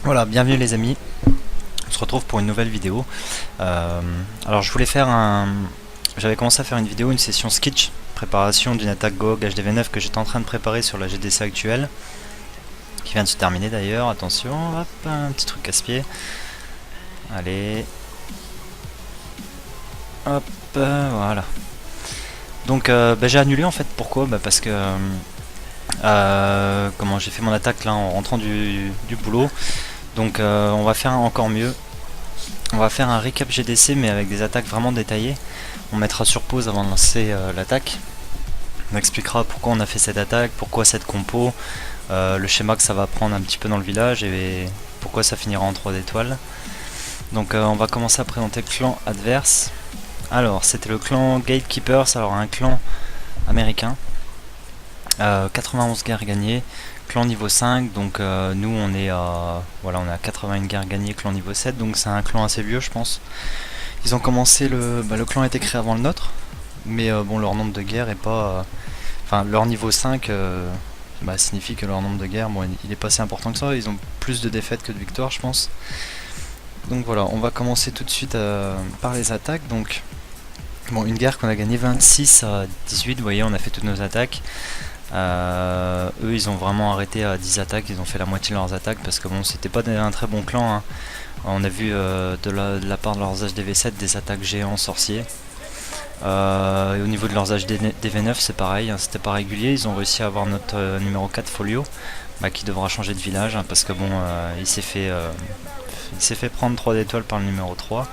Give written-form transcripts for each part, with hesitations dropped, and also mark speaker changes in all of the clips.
Speaker 1: Voilà, bienvenue les amis, on se retrouve pour une nouvelle vidéo. Alors je voulais faire J'avais commencé à faire une vidéo, une session sketch, préparation d'une attaque GOG HDV9 que j'étais en train de préparer sur la GDC actuelle, qui vient de se terminer d'ailleurs, attention, hop, un petit truc casse-pied. Allez. Hop, voilà. Donc j'ai annulé en fait, pourquoi? Parce que comment j'ai fait mon attaque là en rentrant du boulot. Donc on va faire encore mieux. On va faire un récap GDC mais avec des attaques vraiment détaillées. On mettra sur pause avant de lancer l'attaque. On expliquera pourquoi on a fait cette attaque, pourquoi cette compo, le schéma que ça va prendre un petit peu dans le village et pourquoi ça finira en 3 étoiles. Donc on va commencer à présenter le clan adverse. Alors c'était le clan Gatekeepers, alors un clan américain. 91 guerres gagnées, clan niveau 5, donc nous on est à voilà, on est à 81 guerres gagnées, clan niveau 7, donc c'est un clan assez vieux je pense. Ils ont commencé le clan a été créé avant le nôtre, mais bon, leur nombre de guerres est pas enfin leur niveau 5 signifie que leur nombre de guerres, bon, il est pas si important que ça. Ils ont plus de défaites que de victoires je pense. Donc voilà, on va commencer tout de suite par les attaques. Donc bon, une guerre qu'on a gagnée 26 à 18, vous voyez, on a fait toutes nos attaques. Eux ils ont vraiment arrêté à 10 attaques, ils ont fait la moitié de leurs attaques parce que bon, c'était pas un très bon clan, hein. On a vu de la part de leurs HDV7 des attaques géants sorciers. Et au niveau de leurs HDV9 c'est pareil, hein, c'était pas régulier. Ils ont réussi à avoir notre numéro 4 Folio, qui devra changer de village, hein, parce que bon, il s'est fait prendre 3 étoiles par le numéro 3.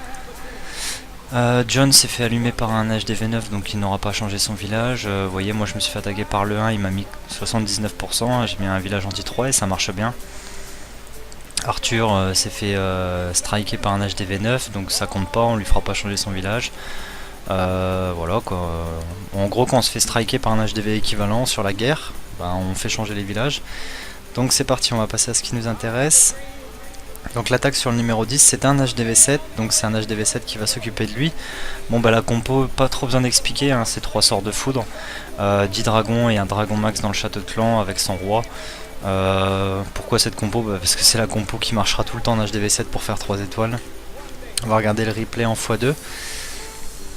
Speaker 1: John s'est fait allumer par un HDV9, donc il n'aura pas changé son village. Vous voyez, moi je me suis fait attaquer par le 1, il m'a mis 79%, j'ai mis un village anti-3 et ça marche bien. Arthur s'est fait striker par un HDV9, donc ça compte pas, on lui fera pas changer son village. Voilà quoi. En gros, quand on se fait striker par un HDV équivalent sur la guerre, on fait changer les villages. Donc c'est parti, on va passer à ce qui nous intéresse. Donc l'attaque sur le numéro 10, c'est un HDV7, donc c'est un HDV7 qui va s'occuper de lui. Bon la compo, pas trop besoin d'expliquer, hein, c'est 3 sorts de foudre, 10 dragons et un dragon max dans le château de clan avec son roi. Pourquoi cette compo? Parce que c'est la compo qui marchera tout le temps en HDV7 pour faire 3 étoiles. On va regarder le replay en x2.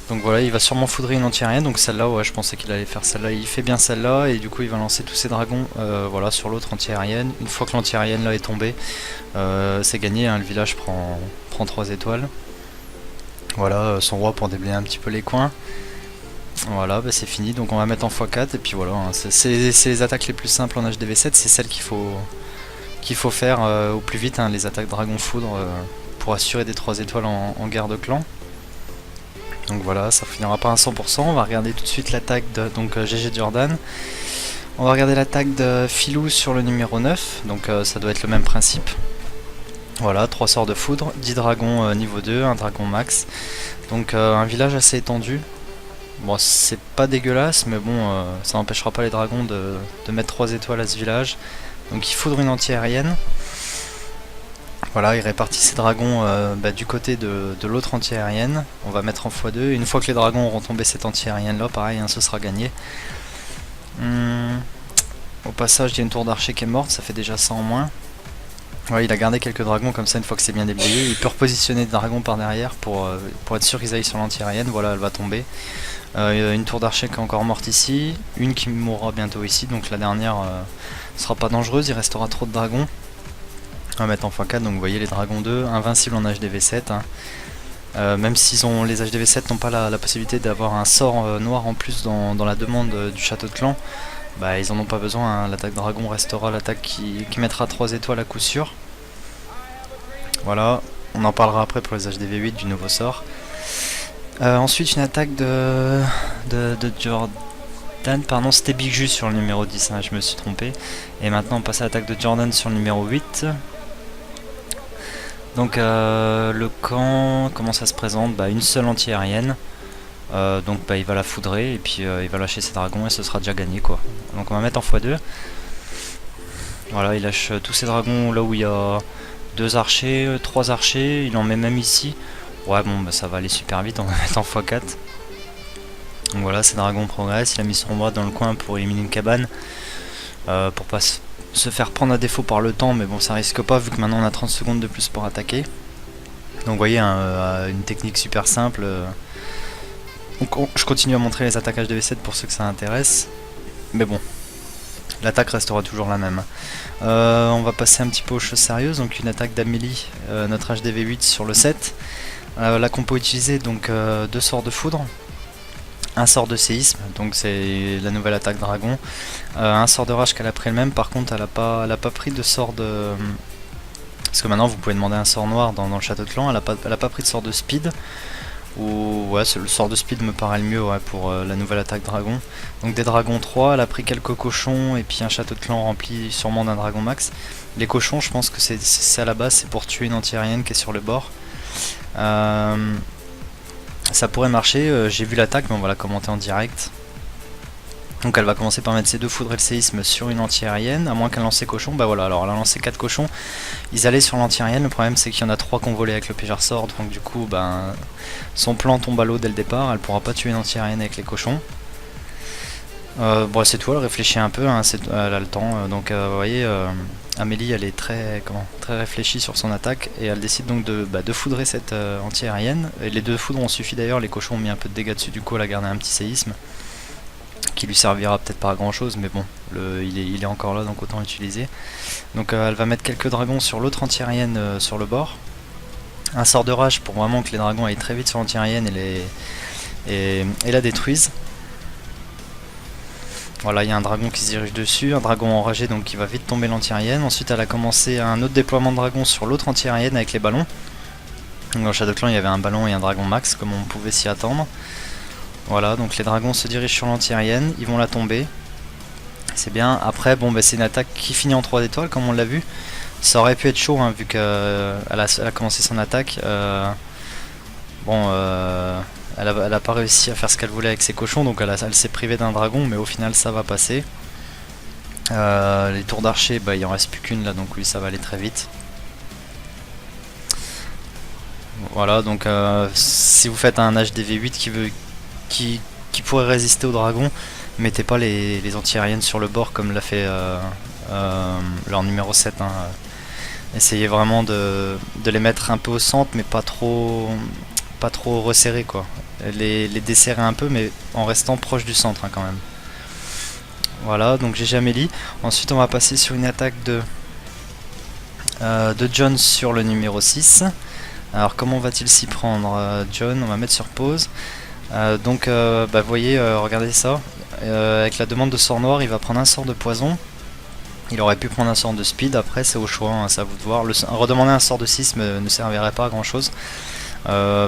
Speaker 1: Donc voilà, il va sûrement foudrer une anti-aérienne, donc celle-là, ouais, je pensais qu'il allait faire celle-là. Il fait bien celle-là, et du coup il va lancer tous ses dragons voilà, sur l'autre anti-aérienne. Une fois que l'anti-aérienne là est tombée, c'est gagné, hein, le village prend 3 étoiles. Voilà, son roi pour déblayer un petit peu les coins. Voilà, c'est fini, donc on va mettre en x4, et puis voilà, hein, c'est les attaques les plus simples en HDV7, c'est celles qu'il faut faire au plus vite, hein, les attaques dragon foudre, pour assurer des 3 étoiles en guerre de clan. Donc voilà, ça finira pas à 100%. On va regarder tout de suite l'attaque de GG Jordan. On va regarder l'attaque de Philou sur le numéro 9. Donc ça doit être le même principe. Voilà, 3 sorts de foudre, 10 dragons niveau 2, un dragon max. Donc un village assez étendu. Bon, c'est pas dégueulasse, mais bon, ça n'empêchera pas les dragons de mettre 3 étoiles à ce village. Donc il foudre une anti-aérienne. Voilà, il répartit ses dragons du côté de l'autre anti-aérienne. On va mettre en x2. Une fois que les dragons auront tombé cette anti-aérienne là, pareil, hein, ce sera gagné. Au passage, il y a une tour d'archer qui est morte, ça fait déjà 100 en moins. Ouais, il a gardé quelques dragons, comme ça une fois que c'est bien déblayé, il peut repositionner des dragons par derrière pour être sûr qu'ils aillent sur l'anti-aérienne. Voilà, elle va tomber. Une tour d'archer qui est encore morte ici, une qui mourra bientôt ici, donc la dernière sera pas dangereuse, il restera trop de dragons. On va mettre en x4, donc vous voyez les dragons 2, invincibles en HDV7, hein. Même si les HDV7 n'ont pas la possibilité d'avoir un sort noir en plus dans la demande du château de clan, ils en ont pas besoin, hein. L'attaque dragon restera l'attaque qui mettra 3 étoiles à coup sûr. Voilà, on en parlera après pour les HDV8 du nouveau sort. Ensuite une attaque de Jordan, pardon, c'était Big Jus sur le numéro 10, hein, je me suis trompé. Et maintenant on passe à l'attaque de Jordan sur le numéro 8. Donc le camp, comment ça se présente? Une seule anti-aérienne. Donc il va la foudrer et puis il va lâcher ses dragons et ce sera déjà gagné quoi. Donc on va mettre en x2. Voilà, il lâche tous ses dragons là où il y a 2 archers, 3 archers, il en met même ici. Ouais bon, ça va aller super vite, on va mettre en x4. Donc voilà, ses dragons progressent, il a mis son bras dans le coin pour éliminer une cabane. Pour pas se faire prendre à défaut par le temps, mais bon ça risque pas vu que maintenant on a 30 secondes de plus pour attaquer. Donc vous voyez une technique super simple. Donc je continue à montrer les attaques HDV7 pour ceux que ça intéresse. Mais bon, l'attaque restera toujours la même. On va passer un petit peu aux choses sérieuses. Donc une attaque d'Amélie, notre HDV8 sur le 7. La compo utilisée, donc 2 sorts de foudre. Un sort de séisme, donc c'est la nouvelle attaque dragon. Un sort de rage qu'elle a pris elle-même, par contre elle a pas pris de sort de... Parce que maintenant vous pouvez demander un sort noir dans le château de clan, elle a pas pris de sort de speed. Ou ouais, le sort de speed me paraît le mieux ouais, pour la nouvelle attaque dragon. Donc des dragons 3, elle a pris quelques cochons et puis un château de clan rempli sûrement d'un dragon max. Les cochons je pense que c'est à la base, c'est pour tuer une anti-aérienne qui est sur le bord. Ça pourrait marcher, j'ai vu l'attaque mais on va la commenter en direct. Donc elle va commencer par mettre ses 2 foudres et le séisme sur une anti-aérienne, à moins qu'elle lance ses cochons. Bah voilà, alors elle a lancé 4 cochons, ils allaient sur l'anti-aérienne, le problème c'est qu'il y en a 3 qui ont volé avec le Péjar Sword, donc du coup ben, son plan tombe à l'eau dès le départ, elle pourra pas tuer une anti-aérienne avec les cochons. Bon c'est tout, elle réfléchit un peu, hein, elle a le temps, donc vous voyez, Amélie elle est très réfléchie sur son attaque et elle décide donc de foudrer cette anti-aérienne. Et les 2 foudres ont suffi d'ailleurs, les cochons ont mis un peu de dégâts dessus, du coup elle a gardé un petit séisme qui lui servira peut-être pas à grand chose, mais bon, il est encore là donc autant l'utiliser. Donc elle va mettre quelques dragons sur l'autre anti-aérienne sur le bord. Un sort de rage pour vraiment que les dragons aillent très vite sur l'anti-aérienne et la détruisent. Voilà, il y a un dragon qui se dirige dessus, un dragon enragé donc qui va vite tomber l'anti-aérienne. Ensuite elle a commencé un autre déploiement de dragons sur l'autre anti-aérienne avec les ballons. Donc dans Shadow Clan il y avait un ballon et un dragon max comme on pouvait s'y attendre. Voilà, donc les dragons se dirigent sur l'anti-aérienne, ils vont la tomber. C'est bien, après bon bah, c'est une attaque qui finit en 3 étoiles comme on l'a vu. Ça aurait pu être chaud hein, vu qu'elle a commencé son attaque. Elle a pas réussi à faire ce qu'elle voulait avec ses cochons, donc elle s'est privée d'un dragon, mais au final ça va passer. Les tours d'archer, bah, il en reste plus qu'une là, donc oui ça va aller très vite. Voilà, donc si vous faites un HDV8 qui pourrait résister au dragon, mettez pas les anti-aériennes sur le bord comme l'a fait leur numéro 7. Hein. Essayez vraiment de les mettre un peu au centre, mais pas trop resserrés quoi. Les desserrer un peu, mais en restant proche du centre hein, quand même. Voilà, donc GG Amélie. Ensuite on va passer sur une attaque de John sur le numéro 6. Alors comment va-t-il s'y prendre John, on va mettre sur pause. Donc vous voyez, regardez ça. Avec la demande de sort noir, il va prendre un sort de poison. Il aurait pu prendre un sort de speed, après c'est au choix, hein, c'est à vous de voir. Redemander un sort de séisme ne servirait pas à grand chose.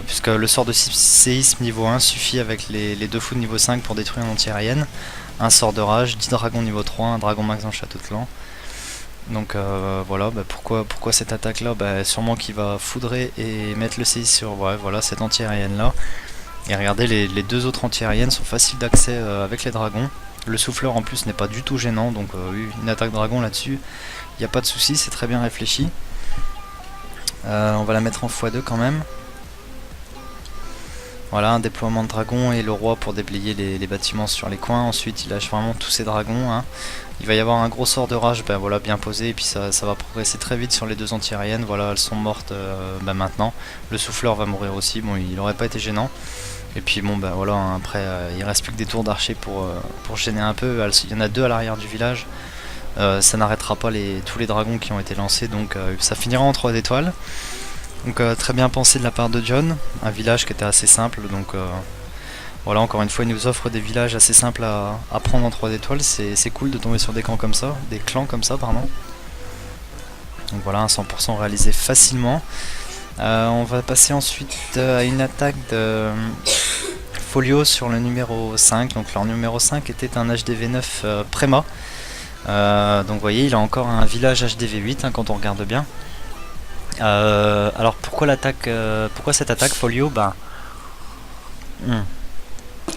Speaker 1: Puisque le sort de séisme niveau 1 suffit avec les 2 foudres niveau 5 pour détruire une anti-aérienne. Un sort de rage, 10 dragons niveau 3, un dragon max dans le château de clan. Donc voilà, pourquoi cette attaque là, sûrement qu'il va foudrer et mettre le séisme sur voilà, cette anti-aérienne là. Et regardez, les 2 autres anti-aériennes sont faciles d'accès avec les dragons. Le souffleur en plus n'est pas du tout gênant, donc oui, une attaque dragon là-dessus, il n'y a pas de souci, c'est très bien réfléchi. On va la mettre en x2 quand même. Voilà, un déploiement de dragon et le roi pour déblayer les bâtiments sur les coins. Ensuite il lâche vraiment tous ses dragons. Hein. Il va y avoir un gros sort de rage voilà, bien posé, et puis ça va progresser très vite sur les 2 anti-aériennes. Voilà, elles sont mortes maintenant. Le souffleur va mourir aussi, bon il n'aurait pas été gênant. Et puis bon voilà, hein, après il reste plus que des tours d'archer pour gêner un peu. Il y en a 2 à l'arrière du village. Ça n'arrêtera pas tous les dragons qui ont été lancés, donc ça finira en 3 étoiles. Donc très bien pensé de la part de John, un village qui était assez simple, donc voilà, encore une fois il nous offre des villages assez simples à prendre en 3 étoiles, c'est cool de tomber sur des clans comme ça, pardon. Donc voilà, un 100% réalisé facilement. On va passer ensuite à une attaque de Folio sur le numéro 5, donc leur numéro 5 était un HDV9 Préma. Donc vous voyez, il a encore un village HDV8 hein, quand on regarde bien. Alors pourquoi cette attaque Folio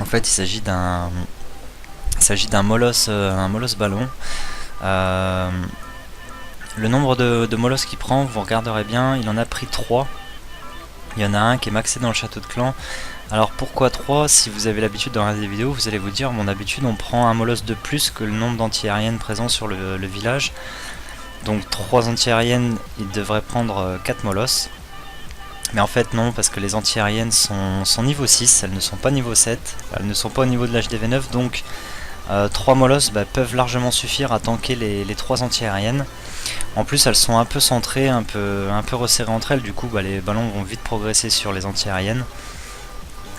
Speaker 1: en fait il s'agit d'un molosse, un molosse ballon. Le nombre de molosses qu'il prend, vous regarderez bien, il en a pris 3. Il y en a un qui est maxé dans le château de clan. Alors pourquoi 3? Si vous avez l'habitude de regarder des vidéos, vous allez vous dire, mon habitude, on prend un molosse de plus que le nombre d'anti-aériennes présents sur le village. Donc 3 anti-aériennes, il devrait prendre 4 molosses. Mais en fait non, parce que les anti-aériennes sont niveau 6, elles ne sont pas niveau 7, elles ne sont pas au niveau de l'HDV9, donc 3 molosses peuvent largement suffire à tanker les 3 anti-aériennes. En plus elles sont un peu centrées, un peu resserrées entre elles, du coup les ballons vont vite progresser sur les anti-aériennes.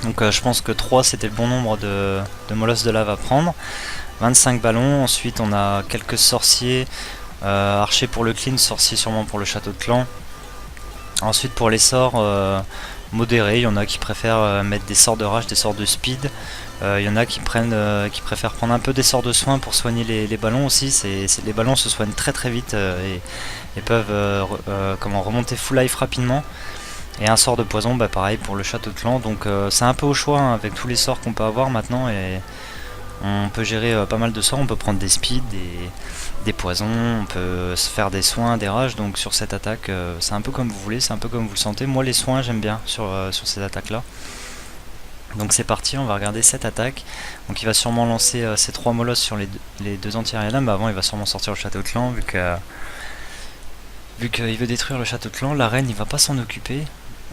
Speaker 1: Donc je pense que 3 c'était le bon nombre de molosses de lave à prendre. 25 ballons, ensuite on a quelques sorciers, archers pour le clean, sorciers sûrement pour le château de clan. Ensuite pour les sorts modérés, il y en a qui préfèrent mettre des sorts de rage, des sorts de speed. Il y en a qui préfèrent prendre un peu des sorts de soins pour soigner les ballons aussi. Les ballons se soignent très très vite et peuvent remonter full life rapidement. Et un sort de poison, pareil pour le château de clan. Donc c'est un peu au choix hein, avec tous les sorts qu'on peut avoir maintenant. Et on peut gérer pas mal de sorts, on peut prendre des speeds, des poisons, on peut se faire des soins, des rages, donc sur cette attaque c'est un peu comme vous voulez, c'est un peu comme vous le sentez. Moi les soins j'aime bien sur cette attaque là. Donc c'est parti, on va regarder cette attaque. Donc il va sûrement lancer ses 3 molosses sur les deux anti-aériens, mais avant il va sûrement sortir le château de clan vu qu'il veut détruire le château de clan. La reine il va pas s'en occuper.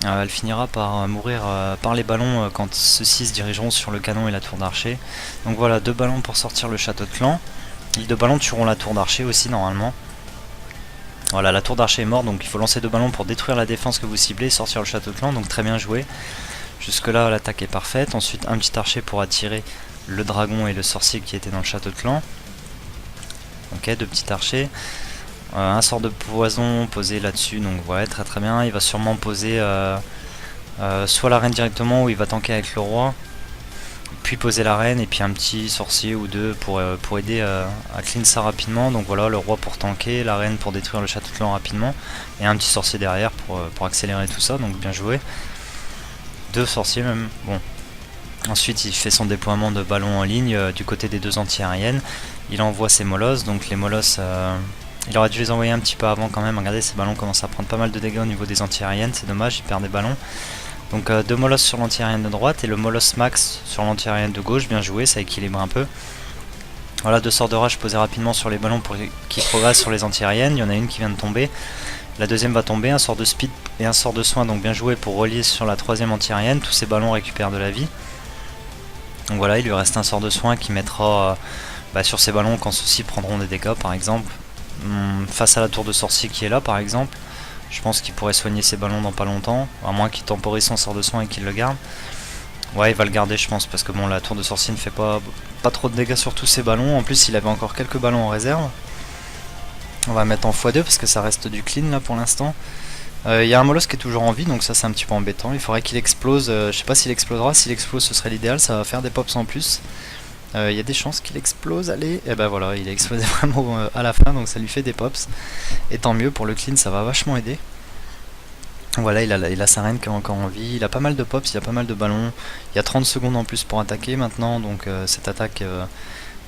Speaker 1: Elle finira par mourir par les ballons quand ceux-ci se dirigeront sur le canon et la tour d'archer. Donc voilà, 2 ballons pour sortir le château de clan. Les 2 ballons tueront la tour d'archer aussi normalement. Voilà, la tour d'archer est morte, donc il faut lancer 2 ballons pour détruire la défense que vous ciblez et sortir le château de clan, donc très bien joué. Jusque là l'attaque est parfaite. Ensuite un petit archer pour attirer le dragon et le sorcier qui étaient dans le château de clan. Ok, 2 petits archers. Un sort de poison posé là-dessus, donc ouais, très très bien. Il va sûrement poser soit la reine directement ou il va tanker avec le roi, puis poser la reine et puis un petit sorcier ou 2 pour aider à clean ça rapidement. Donc voilà, le roi pour tanker, la reine pour détruire le château de clan rapidement et un petit sorcier derrière pour accélérer tout ça, donc bien joué. 2 sorciers même, bon. Ensuite il fait son déploiement de ballons en ligne du côté des 2 anti-aériennes. Il envoie ses molosses, donc les molosses il aurait dû les envoyer un petit peu avant quand même. Regardez, ces ballons commencent à prendre pas mal de dégâts au niveau des anti-aériennes, c'est dommage, il perd des ballons. Donc 2 molosses sur l'anti-aérienne de droite et le molosse max sur l'anti-aérienne de gauche, bien joué, ça équilibre un peu. Voilà, 2 sorts de rage posés rapidement sur les ballons pour qu'ils progressent sur les anti-aériennes. Il y en a une qui vient de tomber, la deuxième va tomber, un sort de speed et un sort de soin, donc bien joué pour relier sur la 3ème anti-aérienne. Tous ces ballons récupèrent de la vie. Donc voilà, il lui reste un sort de soin qui mettra sur ces ballons quand ceux-ci prendront des dégâts par exemple. Face à la tour de sorcier qui est là par exemple, je pense qu'il pourrait soigner ses ballons dans pas longtemps, à moins qu'il temporise son sort de soin et qu'il le garde. Ouais, il va le garder je pense, parce que bon, la tour de sorcier ne fait pas trop de dégâts sur tous ses ballons. En plus il avait encore quelques ballons en réserve. On va mettre en x2 parce que ça reste du clean là pour l'instant. Il y a un molosse qui est toujours en vie, donc ça c'est un petit peu embêtant. Il faudrait qu'il explose, je sais pas s'il explosera, s'il explose ce serait l'idéal, ça va faire des pops en plus. Il y a des chances qu'il explose, allez, et ben voilà, il a explosé vraiment à la fin, donc ça lui fait des pops. Et tant mieux, pour le clean ça va vachement aider. Voilà, il a sa reine qui est encore en vie, il a pas mal de pops, il y a pas mal de ballons. Il y a 30 secondes en plus pour attaquer maintenant, donc cette attaque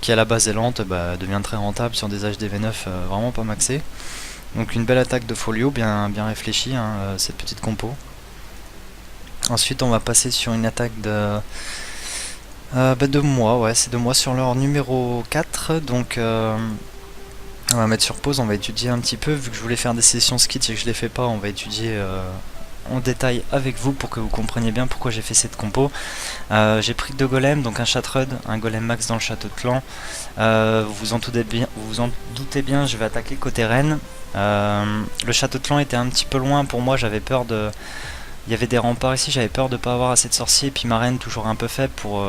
Speaker 1: qui à la base est lente devient très rentable sur des HDV9 vraiment pas maxés. Donc une belle attaque de folio, bien réfléchie, hein, cette petite compo. Ensuite on va passer sur une attaque de moi, ouais, c'est de moi sur l'heure numéro 4, donc on va mettre sur pause, on va étudier un petit peu, vu que je voulais faire des sessions skits et que je les fais pas, on va étudier en détail avec vous pour que vous compreniez bien pourquoi j'ai fait cette compo. J'ai pris 2 golems, donc un chatrud, un golem max dans le château de clan. Vous vous en doutez bien, je vais attaquer côté reine. Le château de clan était un petit peu loin pour moi, j'avais peur de... Il y avait des remparts ici, j'avais peur de ne pas avoir assez de sorciers, et puis ma reine toujours un peu faible pour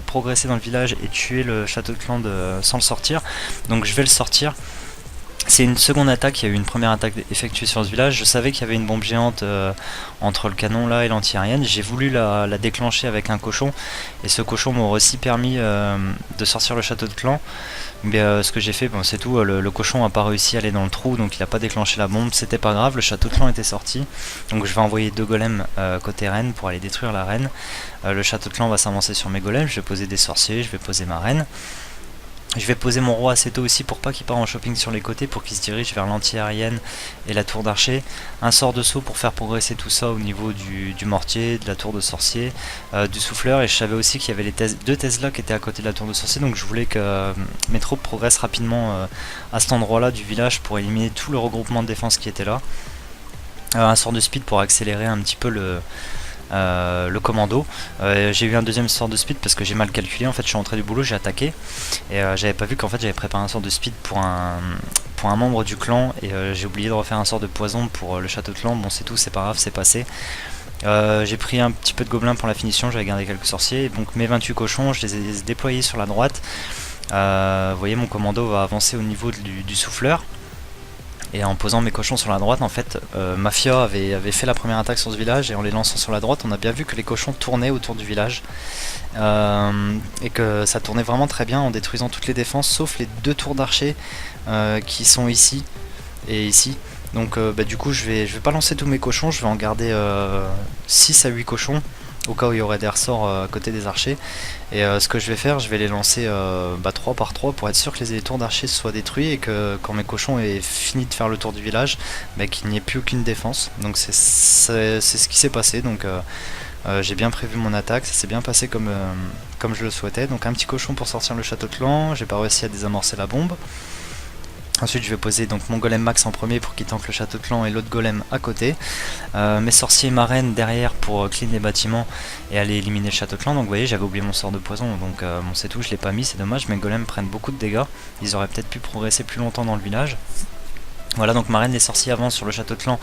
Speaker 1: progresser dans le village et tuer le château de clan sans le sortir. Donc je vais le sortir. C'est une seconde attaque, il y a eu une première attaque effectuée sur ce village. Je savais qu'il y avait une bombe géante entre le canon là et l'anti-aérienne. J'ai voulu la déclencher avec un cochon, et ce cochon m'aurait aussi permis de sortir le château de clan. Mais ce que j'ai fait, bon, c'est tout, le cochon n'a pas réussi à aller dans le trou, donc il n'a pas déclenché la bombe, c'était pas grave, le château de clan était sorti. Donc je vais envoyer 2 golems côté reine pour aller détruire la reine. Le château de clan va s'avancer sur mes golems, je vais poser des sorciers, je vais poser ma reine. Je vais poser mon roi assez tôt aussi pour pas qu'il parte en shopping sur les côtés, pour qu'il se dirige vers l'anti-aérienne et la tour d'archer. Un sort de saut pour faire progresser tout ça au niveau du mortier, de la tour de sorcier, du souffleur. Et je savais aussi qu'il y avait les deux Tesla qui étaient à côté de la tour de sorcier, donc je voulais que mes troupes progressent rapidement à cet endroit là du village pour éliminer tout le regroupement de défense qui était là. Un sort de speed pour accélérer un petit peu le commando. J'ai eu un deuxième sort de speed parce que j'ai mal calculé. En fait, je suis rentré du boulot, j'ai attaqué et j'avais pas vu qu'en fait j'avais préparé un sort de speed pour un membre du clan et j'ai oublié de refaire un sort de poison pour le château de clan. Bon, c'est tout, c'est pas grave, c'est passé. J'ai pris un petit peu de gobelins pour la finition, j'avais gardé quelques sorciers. Et donc mes 28 cochons, je les ai déployés sur la droite. Vous voyez, mon commando va avancer au niveau du souffleur. Et en posant mes cochons sur la droite, en fait, Mafia avait fait la première attaque sur ce village, et en les lançant sur la droite, on a bien vu que les cochons tournaient autour du village, et que ça tournait vraiment très bien en détruisant toutes les défenses, sauf les deux tours d'archer qui sont ici et ici. Donc du coup, je vais pas lancer tous mes cochons, je vais en garder 6 à 8 cochons, au cas où il y aurait des ressorts à côté des archers. Et ce que je vais faire, je vais les lancer 3 par 3 pour être sûr que les tours d'archers soient détruits et que quand mes cochons aient fini de faire le tour du village, qu'il n'y ait plus aucune défense. Donc c'est ce qui s'est passé. Donc j'ai bien prévu mon attaque, ça s'est bien passé comme je le souhaitais. Donc un petit cochon pour sortir le château de clan, j'ai pas réussi à désamorcer la bombe. Ensuite je vais poser donc mon golem max en premier pour qu'il tanque le château de clan et l'autre golem à côté. Mes sorciers et ma reine derrière pour clean les bâtiments et aller éliminer le château de clan. Donc vous voyez, j'avais oublié mon sort de poison, donc bon c'est tout, je l'ai pas mis, c'est dommage. Mes golems prennent beaucoup de dégâts, ils auraient peut-être pu progresser plus longtemps dans le village. Voilà, donc ma reine, les sorciers avancent sur le château de clan,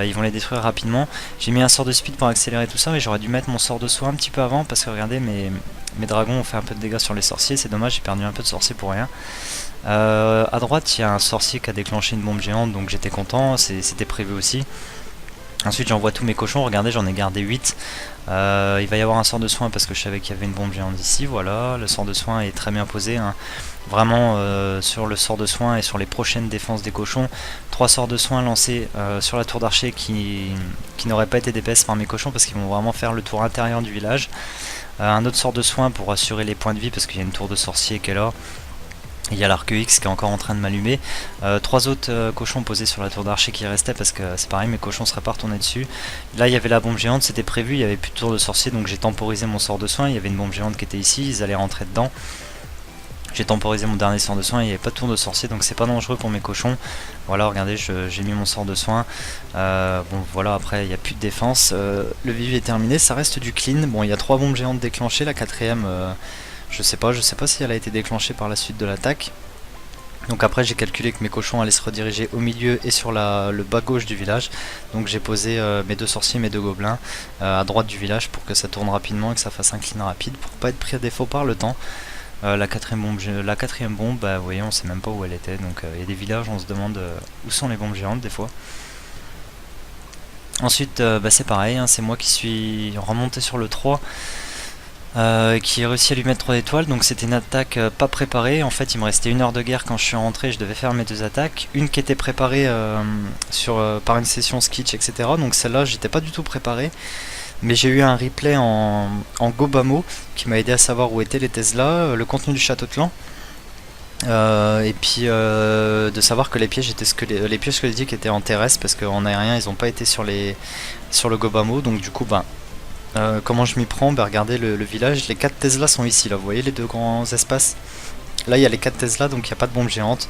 Speaker 1: ils vont les détruire rapidement. J'ai mis un sort de speed pour accélérer tout ça, mais j'aurais dû mettre mon sort de soin un petit peu avant, parce que regardez, mes dragons ont fait un peu de dégâts sur les sorciers, c'est dommage, j'ai perdu un peu de sorciers pour rien. À droite, il y a un sorcier qui a déclenché une bombe géante, donc j'étais content, c'était prévu aussi. Ensuite j'envoie tous mes cochons, regardez, j'en ai gardé 8. Il va y avoir un sort de soin parce que je savais qu'il y avait une bombe géante ici, voilà, le sort de soin est très bien posé, hein. Vraiment sur le sort de soin et sur les prochaines défenses des cochons. 3 sorts de soin lancés sur la tour d'archer qui n'auraient pas été d'épaisse par mes cochons parce qu'ils vont vraiment faire le tour intérieur du village. Un autre sort de soin pour assurer les points de vie parce qu'il y a une tour de sorcier qui est là. Il y a l'arc X qui est encore en train de m'allumer. 3 autres cochons posés sur la tour d'archer qui restaient parce que c'est pareil, mes cochons seraient pas retournés dessus. Là il y avait la bombe géante, c'était prévu, il n'y avait plus de tour de sorcier, donc j'ai temporisé mon sort de soin. Il y avait une bombe géante qui était ici, ils allaient rentrer dedans. J'ai temporisé mon dernier sort de soin, il n'y avait pas de tour de sorcier, donc c'est pas dangereux pour mes cochons. Voilà, regardez, j'ai mis mon sort de soin. Bon voilà, après il n'y a plus de défense. Le vivier est terminé, ça reste du clean. Bon, il y a 3 bombes géantes déclenchées, la quatrième... je sais pas si elle a été déclenchée par la suite de l'attaque. Donc après j'ai calculé que mes cochons allaient se rediriger au milieu et sur le bas gauche du village. Donc j'ai posé mes 2 sorciers, mes 2 gobelins à droite du village pour que ça tourne rapidement et que ça fasse un clean rapide pour pas être pris à défaut par le temps. La quatrième bombe, vous voyez, on sait même pas où elle était. Donc il y a des villages, on se demande où sont les bombes géantes des fois. Ensuite c'est pareil, hein, c'est moi qui suis remonté sur le 3. Qui réussit à lui mettre 3 étoiles, donc c'était une attaque pas préparée. En fait il me restait 1 heure de guerre quand je suis rentré, je devais faire mes 2 attaques, une qui était préparée par une session sketch, etc. Donc celle-là j'étais pas du tout préparé, mais j'ai eu un replay en Gobamo qui m'a aidé à savoir où étaient les Tesla, le contenu du château de clan, et puis de savoir que les pièges étaient les pièges squelettiques étaient en terrestre parce qu'en aérien ils n'ont pas été sur le Gobamo. Donc du coup comment je m'y prends, regardez le village, les 4 Tesla sont ici, là vous voyez les 2 grands espaces. Là il y a les 4 Tesla, donc il n'y a pas de bombe géante.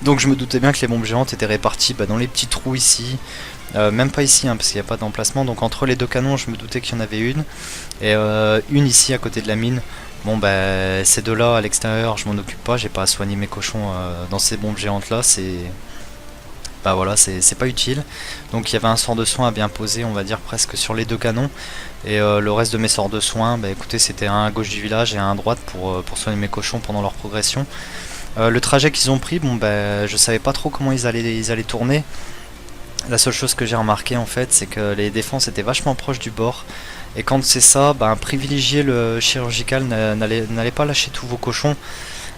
Speaker 1: Donc je me doutais bien que les bombes géantes étaient réparties dans les petits trous ici. Même pas ici hein, parce qu'il n'y a pas d'emplacement. Donc entre les 2 canons je me doutais qu'il y en avait une. Et une ici à côté de la mine. Bon ces 2 là à l'extérieur je m'en occupe pas, j'ai pas à soigner mes cochons dans ces bombes géantes là, voilà, c'est pas utile. Donc il y avait un sort de soin à bien poser, on va dire presque sur les 2 canons. Et le reste de mes sorts de soin, écoutez, c'était un à gauche du village et un à droite pour soigner mes cochons pendant leur progression. Le trajet qu'ils ont pris, je savais pas trop comment ils allaient tourner. La seule chose que j'ai remarqué en fait, c'est que les défenses étaient vachement proches du bord. Et quand c'est ça, privilégiez le chirurgical, n'allez pas lâcher tous vos cochons.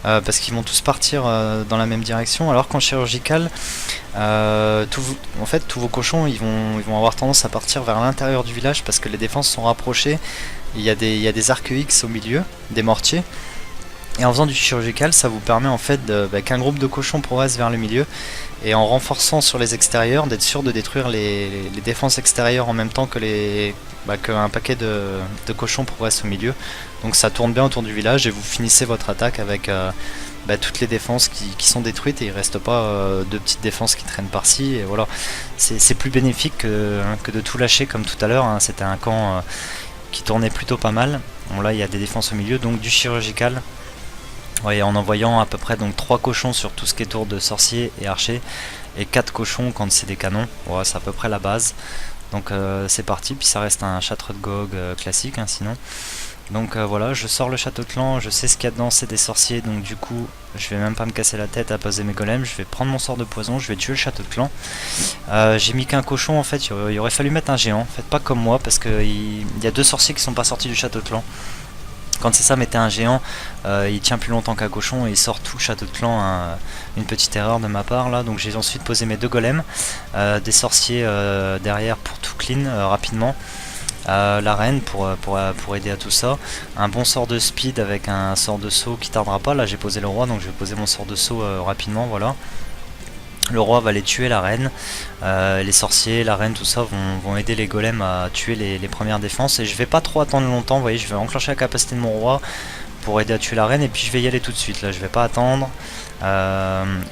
Speaker 1: Parce qu'ils vont tous partir dans la même direction, alors qu'en chirurgical, tous vos cochons ils vont avoir tendance à partir vers l'intérieur du village parce que les défenses sont rapprochées. Il y a des arcs X au milieu, des mortiers, Et en faisant du chirurgical, ça vous permet en fait qu'un groupe de cochons progresse vers le milieu, et en renforçant sur les extérieurs, d'être sûr de détruire les défenses extérieures en même temps que qu'un paquet de cochons progresse au milieu. Donc ça tourne bien autour du village et vous finissez votre attaque avec toutes les défenses qui sont détruites, et il reste pas de petites défenses qui traînent par-ci. Et voilà, c'est plus bénéfique que de tout lâcher comme tout à l'heure, hein. C'était un camp qui tournait plutôt pas mal. Bon, là il y a des défenses au milieu, donc du chirurgical. Ouais, en envoyant à peu près donc 3 cochons sur tout ce qui est tour de sorcier et archer, et 4 cochons quand c'est des canons. Ouais, c'est à peu près la base. Donc c'est parti, puis ça reste un château de Gog classique, hein, sinon. Donc voilà, je sors le château de clan, je sais ce qu'il y a dedans, c'est des sorciers, donc du coup je vais même pas me casser la tête à poser mes golems, je vais prendre mon sort de poison, je vais tuer le château de clan. J'ai mis qu'un cochon, en fait, il aurait fallu mettre un géant, faites pas comme moi, parce qu'il y a 2 sorciers qui sont pas sortis du château de clan. Quand c'est ça, mettez un géant, il tient plus longtemps qu'un cochon et il sort tout le château de clan, hein. Une petite erreur de ma part là. Donc j'ai ensuite posé mes 2 golems, des sorciers derrière pour tout clean rapidement, la reine pour aider à tout ça, un bon sort de speed avec un sort de saut qui tardera pas. Là j'ai posé le roi, donc je vais poser mon sort de saut rapidement, voilà. Le roi va les tuer, la reine, les sorciers, la reine, tout ça vont aider les golems à tuer les premières défenses. Et je vais pas trop attendre longtemps, vous voyez, je vais enclencher la capacité de mon roi pour aider à tuer la reine, et puis je vais y aller tout de suite. Là je vais pas attendre.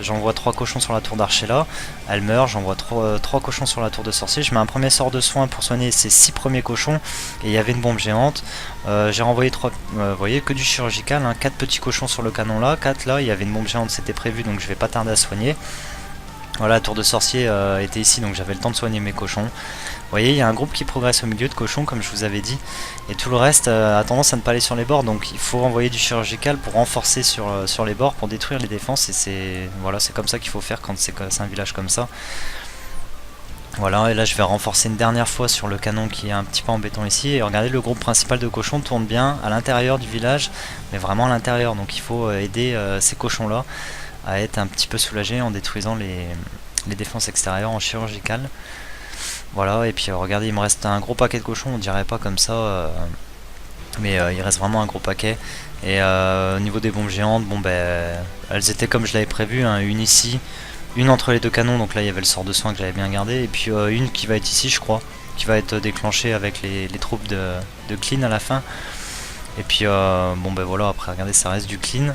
Speaker 1: J'envoie 3 cochons sur la tour d'archer là, elle meurt, j'envoie 3 cochons sur la tour de sorcier, je mets un premier sort de soin pour soigner ces 6 premiers cochons, et il y avait une bombe géante. J'ai renvoyé 3, vous voyez, que du chirurgical, hein, 4 petits cochons sur le canon là, 4 là, il y avait une bombe géante, c'était prévu, donc je vais pas tarder à soigner. Voilà, la tour de sorcier était ici, donc j'avais le temps de soigner mes cochons. Vous voyez, il y a un groupe qui progresse au milieu de cochons, comme je vous avais dit, et tout le reste a tendance à ne pas aller sur les bords, donc il faut envoyer du chirurgical pour renforcer sur les bords, pour détruire les défenses, et c'est comme ça qu'il faut faire quand c'est un village comme ça. Voilà, et là je vais renforcer une dernière fois sur le canon qui est un petit peu en béton ici, et regardez, le groupe principal de cochons tourne bien à l'intérieur du village, mais vraiment à l'intérieur, donc il faut aider ces cochons là à être un petit peu soulagés en détruisant les défenses extérieures en chirurgical. Voilà, et puis regardez, il me reste un gros paquet de cochons, on dirait pas comme ça, mais il reste vraiment un gros paquet. Et au niveau des bombes géantes, bon elles étaient comme je l'avais prévu, hein, une ici, une entre les 2 canons, donc là il y avait le sort de soin que j'avais bien gardé, et puis une qui va être ici je crois, qui va être déclenchée avec les troupes de clean à la fin. Et puis voilà, après regardez, ça reste du clean.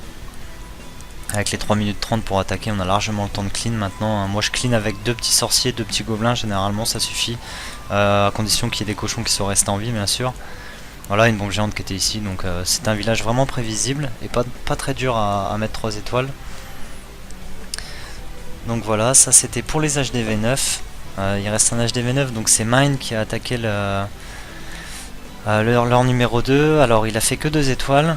Speaker 1: Avec les 3 minutes 30 pour attaquer, on a largement le temps de clean maintenant. Moi je clean avec 2 petits sorciers, 2 petits gobelins, généralement ça suffit. À condition qu'il y ait des cochons qui sont restés en vie, bien sûr. Voilà, une bombe géante qui était ici, donc c'est un village vraiment prévisible et pas très dur à mettre 3 étoiles. Donc voilà, ça c'était pour les HDV9. Il reste un HDV9, donc c'est Mine qui a attaqué leur numéro 2. Alors il a fait que 2 étoiles.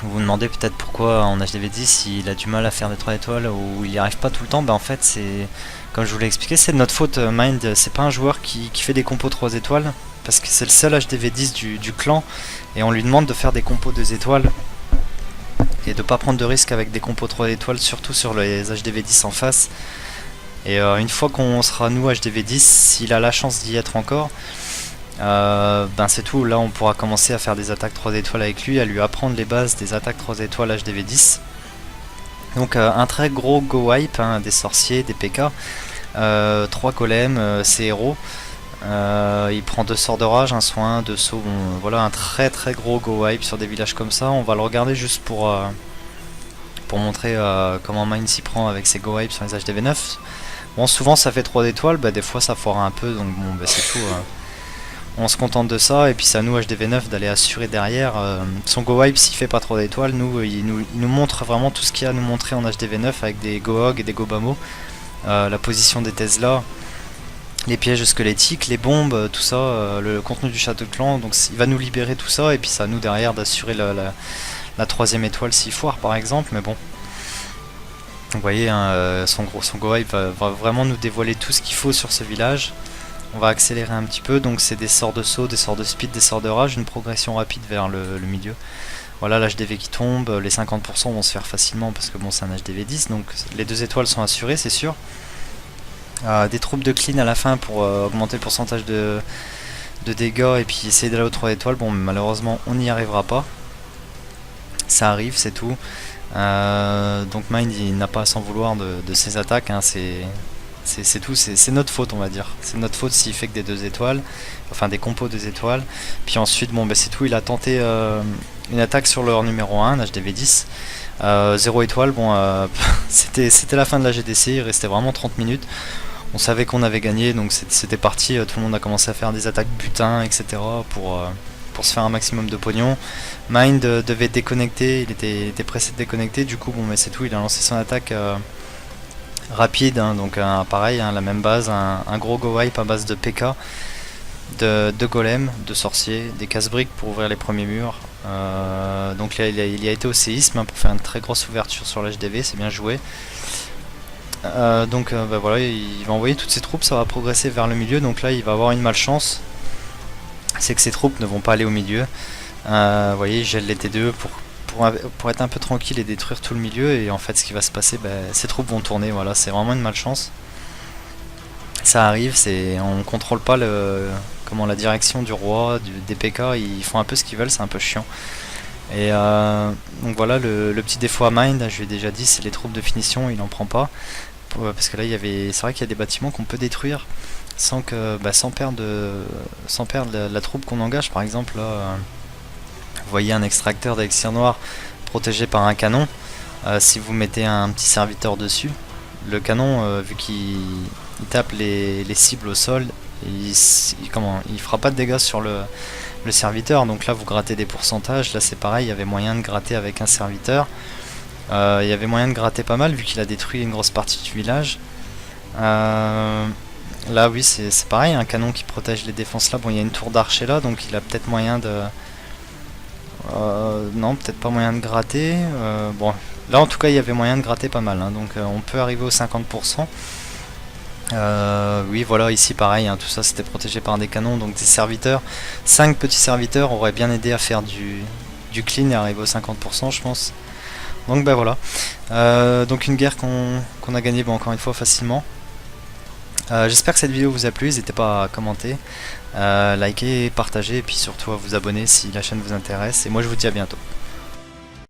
Speaker 1: Vous vous demandez peut-être pourquoi en HDV10 il a du mal à faire des 3 étoiles ou il n'y arrive pas tout le temps. En fait c'est, comme je vous l'ai expliqué, c'est de notre faute. Mind, c'est pas un joueur qui fait des compos 3 étoiles, parce que c'est le seul HDV10 du clan, et on lui demande de faire des compos 2 étoiles et de pas prendre de risques avec des compos 3 étoiles, surtout sur les HDV10 en face. Et une fois qu'on sera nous HDV10, s'il a la chance d'y être encore, c'est tout. Là on pourra commencer à faire des attaques 3 étoiles avec lui, à lui apprendre les bases des attaques 3 étoiles HDV10. Donc un très gros go wipe, hein, des sorciers, des PK, 3 golems, ses héros. Il prend 2 sorts de rage, un soin, 2 sauts. Voilà, un très gros go wipe sur des villages comme ça. On va le regarder juste pour montrer comment Mine s'y prend avec ses go wipes sur les HDV9. Bon, souvent ça fait 3 étoiles, des fois ça foire un peu, donc bon, c'est tout. On se contente de ça, et puis c'est à nous HDV9 d'aller assurer derrière. Son go wipe, s'il fait pas trop d'étoiles, il nous montre vraiment tout ce qu'il y a à nous montrer en HDV9 avec des go-hog et des go-bamo, la position des Tesla, les pièges squelettiques, les bombes, tout ça, le contenu du château de clan. Donc il va nous libérer tout ça, et puis c'est à nous derrière d'assurer la 3ème étoile s'il foire par exemple, mais bon. Vous voyez, hein, son go wipe va vraiment nous dévoiler tout ce qu'il faut sur ce village. On va accélérer un petit peu, donc c'est des sorts de saut, des sorts de speed, des sorts de rage, une progression rapide vers le milieu. Voilà, l'HDV qui tombe, les 50% vont se faire facilement parce que bon, c'est un HDV10, donc les 2 étoiles sont assurées, c'est sûr. Des troupes de clean à la fin pour augmenter le pourcentage de dégâts et puis essayer d'aller aux 3 étoiles. Bon, malheureusement on n'y arrivera pas. Ça arrive, c'est tout. Donc Mind il n'a pas à s'en vouloir de ses attaques, hein, c'est tout, c'est notre faute on va dire. C'est notre faute s'il fait que des 2 étoiles, enfin des compos 2 étoiles. Puis ensuite bon bah c'est tout, il a tenté une attaque sur leur numéro 1, HDV10. 0 étoile, bon c'était la fin de la GDC, il restait vraiment 30 minutes. On savait qu'on avait gagné, donc c'était parti, tout le monde a commencé à faire des attaques butin, etc. Pour se faire un maximum de pognon. Mind devait déconnecter, il était pressé de déconnecter, du coup bon mais c'est tout, il a lancé son attaque rapide, hein, donc pareil, hein, la même base, un gros go wipe à base de PK, de golem, de sorciers, des casse-briques pour ouvrir les premiers murs. Donc là, il y a été au séisme, hein, pour faire une très grosse ouverture sur l'HDV, c'est bien joué. Donc bah voilà, il va envoyer toutes ses troupes, ça va progresser vers le milieu, donc là il va avoir une malchance, c'est que ses troupes ne vont pas aller au milieu. Vous voyez, il gèle les T2 pour être un peu tranquille et détruire tout le milieu, et en fait ce qui va se passer, bah, ses troupes vont tourner, voilà, c'est vraiment une malchance. Ça arrive, on contrôle pas la direction du roi, des PK, ils font un peu ce qu'ils veulent, c'est un peu chiant. Et donc voilà, le petit défaut à Mind, je lui ai déjà dit, c'est les troupes de finition, il en prend pas. Parce que là, c'est vrai qu'il y a des bâtiments qu'on peut détruire sans perdre, la troupe qu'on engage. Par exemple, là, vous voyez un extracteur d'élixir noir protégé par un canon. Si vous mettez un petit serviteur dessus, le canon, vu qu'il tape les cibles au sol, il fera pas de dégâts sur le serviteur. Donc là, vous grattez des pourcentages. Là, c'est pareil, il y avait moyen de gratter avec un serviteur. Il y avait moyen de gratter pas mal vu qu'il a détruit une grosse partie du village. Là oui c'est pareil, un canon qui protège les défenses là. Bon, il y a une tour d'archer là, donc il a peut-être moyen de... non, peut-être pas moyen de gratter. Bon, là en tout cas il y avait moyen de gratter pas mal, hein, donc on peut arriver aux 50%. Oui voilà, ici pareil, hein, tout ça c'était protégé par des canons, donc des serviteurs. 5 petits serviteurs auraient bien aidé à faire du clean et arriver aux 50% je pense. Donc bah voilà, donc une guerre qu'on a gagnée, bon, encore une fois facilement. J'espère que cette vidéo vous a plu, n'hésitez pas à commenter, liker, partager et puis surtout à vous abonner si la chaîne vous intéresse. Et moi je vous dis à bientôt.